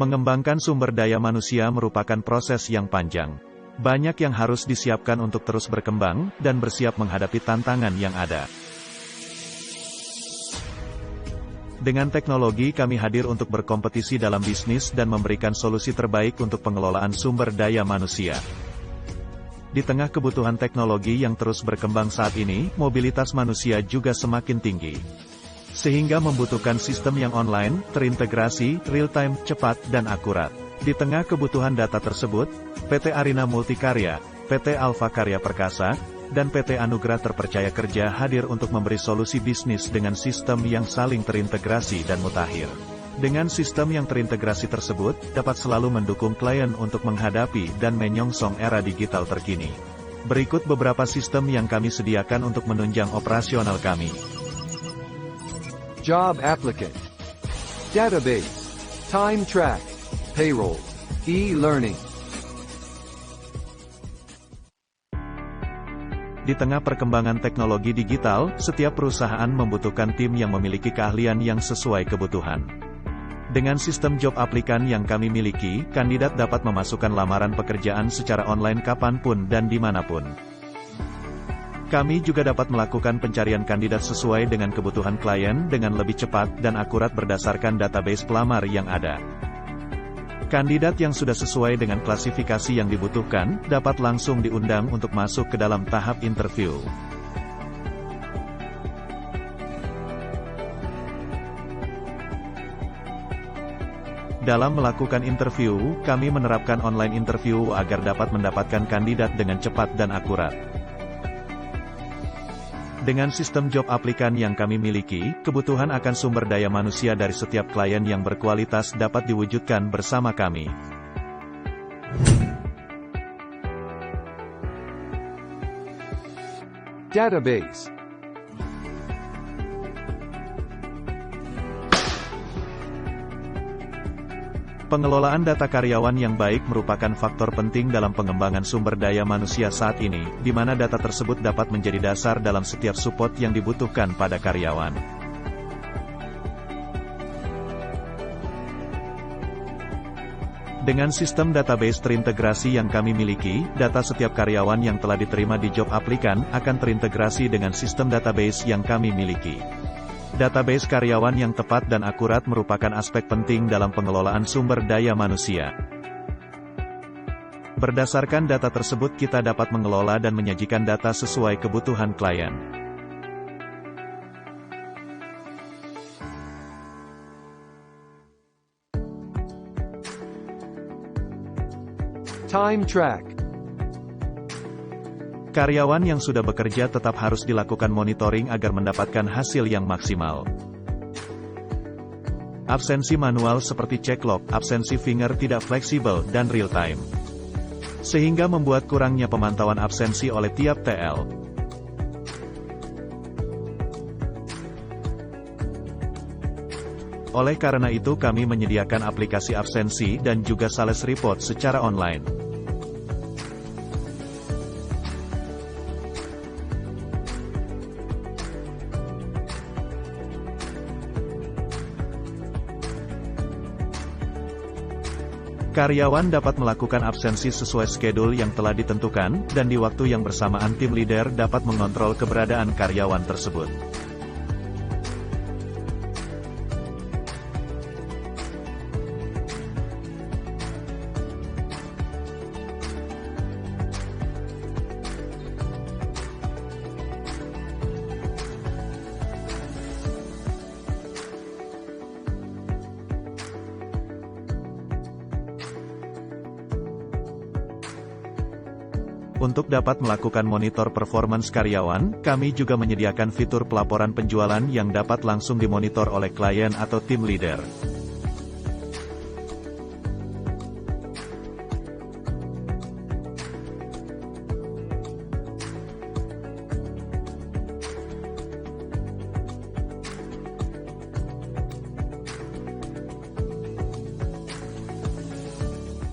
Mengembangkan sumber daya manusia merupakan proses yang panjang. Banyak yang harus disiapkan untuk terus berkembang, dan bersiap menghadapi tantangan yang ada. Dengan teknologi kami hadir untuk berkompetisi dalam bisnis dan memberikan solusi terbaik untuk pengelolaan sumber daya manusia. Di tengah kebutuhan teknologi yang terus berkembang saat ini, mobilitas manusia juga semakin tinggi. Sehingga membutuhkan sistem yang online, terintegrasi, real-time, cepat, dan akurat. Di tengah kebutuhan data tersebut, PT Arina Multikarya, PT Alfa Karya Perkasa, dan PT Anugrah Terpercaya Kerja hadir untuk memberi solusi bisnis dengan sistem yang saling terintegrasi dan mutakhir. Dengan sistem yang terintegrasi tersebut, dapat selalu mendukung klien untuk menghadapi dan menyongsong era digital terkini. Berikut beberapa sistem yang kami sediakan untuk menunjang operasional kami. Job applicant, database, time track, payroll, e-learning. Di tengah perkembangan teknologi digital, setiap perusahaan membutuhkan tim yang memiliki keahlian yang sesuai kebutuhan. Dengan sistem job aplikan yang kami miliki, kandidat dapat memasukkan lamaran pekerjaan secara online kapanpun dan dimanapun. Kami juga dapat melakukan pencarian kandidat sesuai dengan kebutuhan klien dengan lebih cepat dan akurat berdasarkan database pelamar yang ada. Kandidat yang sudah sesuai dengan klasifikasi yang dibutuhkan, dapat langsung diundang untuk masuk ke dalam tahap interview. Dalam melakukan interview, kami menerapkan online interview agar dapat mendapatkan kandidat dengan cepat dan akurat. Dengan sistem job aplikan yang kami miliki, kebutuhan akan sumber daya manusia dari setiap klien yang berkualitas dapat diwujudkan bersama kami. Database. Pengelolaan data karyawan yang baik merupakan faktor penting dalam pengembangan sumber daya manusia saat ini, di mana data tersebut dapat menjadi dasar dalam setiap support yang dibutuhkan pada karyawan. Dengan sistem database terintegrasi yang kami miliki, data setiap karyawan yang telah diterima di job aplikan akan terintegrasi dengan sistem database yang kami miliki. Database karyawan yang tepat dan akurat merupakan aspek penting dalam pengelolaan sumber daya manusia. Berdasarkan data tersebut kita dapat mengelola dan menyajikan data sesuai kebutuhan klien. Time track. Karyawan yang sudah bekerja tetap harus dilakukan monitoring agar mendapatkan hasil yang maksimal. Absensi manual seperti cek log, absensi finger tidak fleksibel dan real time. Sehingga membuat kurangnya pemantauan absensi oleh tiap TL. Oleh karena itu kami menyediakan aplikasi absensi dan juga sales report secara online. Karyawan dapat melakukan absensi sesuai schedule yang telah ditentukan, dan di waktu yang bersamaan tim leader dapat mengontrol keberadaan karyawan tersebut. Untuk dapat melakukan monitor performance karyawan, kami juga menyediakan fitur pelaporan penjualan yang dapat langsung dimonitor oleh klien atau tim leader.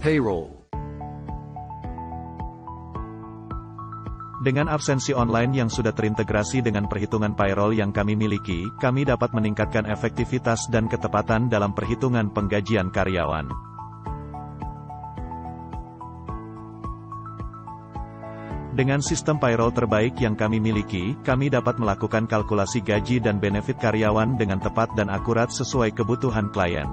Payroll. Dengan absensi online yang sudah terintegrasi dengan perhitungan payroll yang kami miliki, kami dapat meningkatkan efektivitas dan ketepatan dalam perhitungan penggajian karyawan. Dengan sistem payroll terbaik yang kami miliki, kami dapat melakukan kalkulasi gaji dan benefit karyawan dengan tepat dan akurat sesuai kebutuhan klien.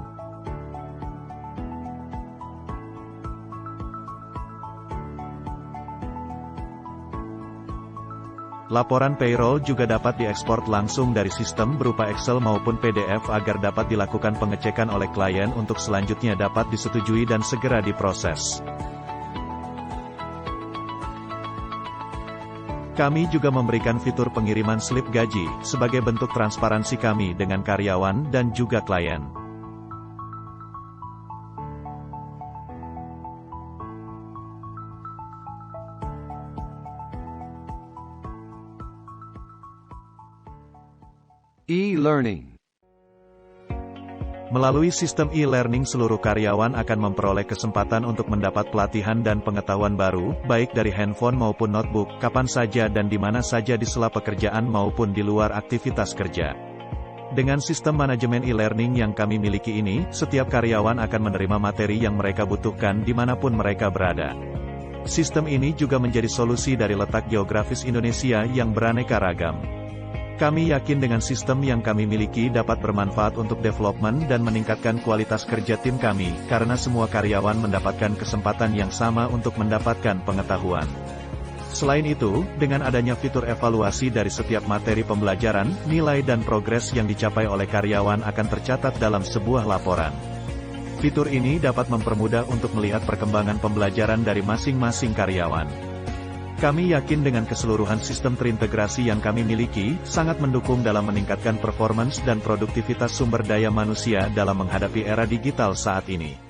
Laporan payroll juga dapat diekspor langsung dari sistem berupa Excel maupun PDF agar dapat dilakukan pengecekan oleh klien untuk selanjutnya dapat disetujui dan segera diproses. Kami juga memberikan fitur pengiriman slip gaji, sebagai bentuk transparansi kami dengan karyawan dan juga klien. E-learning. Melalui sistem e-learning seluruh karyawan akan memperoleh kesempatan untuk mendapat pelatihan dan pengetahuan baru, baik dari handphone maupun notebook, kapan saja dan di mana saja di sela pekerjaan maupun di luar aktivitas kerja. Dengan sistem manajemen e-learning yang kami miliki ini, setiap karyawan akan menerima materi yang mereka butuhkan dimanapun mereka berada. Sistem ini juga menjadi solusi dari letak geografis Indonesia yang beraneka ragam. Kami yakin dengan sistem yang kami miliki dapat bermanfaat untuk development dan meningkatkan kualitas kerja tim kami, karena semua karyawan mendapatkan kesempatan yang sama untuk mendapatkan pengetahuan. Selain itu, dengan adanya fitur evaluasi dari setiap materi pembelajaran, nilai dan progres yang dicapai oleh karyawan akan tercatat dalam sebuah laporan. Fitur ini dapat mempermudah untuk melihat perkembangan pembelajaran dari masing-masing karyawan. Kami yakin dengan keseluruhan sistem terintegrasi yang kami miliki, sangat mendukung dalam meningkatkan performance dan produktivitas sumber daya manusia dalam menghadapi era digital saat ini.